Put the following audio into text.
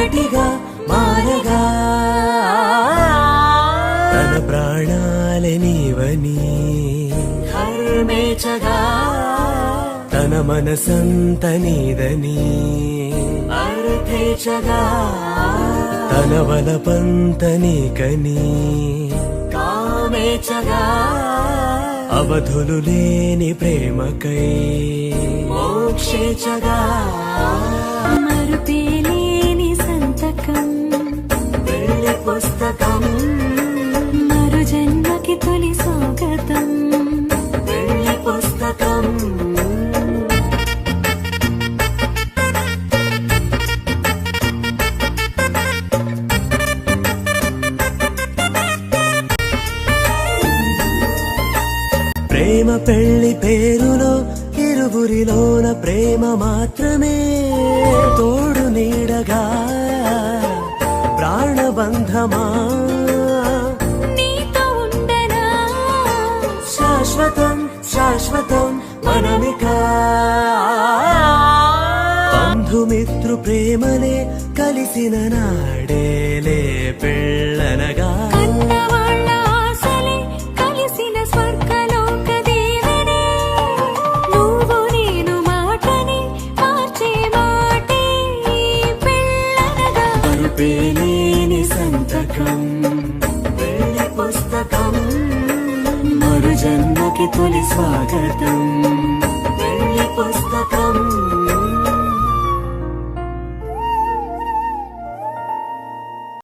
ఒకటిగా మారగా తన ప్రాణాలే నీవని హర్మేచగా తన మనసంత నీదని అర్థేచగా తన వలపంత నీకని కామేచగా అవధులు లేని ప్రేమకై మోక్షేచగా మరుపేలేని సంతకం పెళ్లి పుస్తకం మరు జన్మకి తొలి స్వాగతం పెళ్లి పుస్తకం ప్రేమ పెళ్లి పేరులో ఇరువురిలోన ప్రేమ మాత్రమే తోడు నీడగా ప్రాణబంధమా నీతో ఉండనా శాశ్వతం శాశ్వతం మనమిక బంధుమిత్రు ప్రేమలే కలిసిన నాడేలే పెళ్ళనగా కన్నవాళ్ళ ఆశలే కలిసిన స్వర్గలోక దేవనే నువ్వు నేను మాటని మార్చే మాటే పెళ్ళనగా మరుపేలేని సంతకం పెళ్లి పుస్తకం మరు జన్మకి తొలి స్వాగతం పెళ్లి పుస్తకం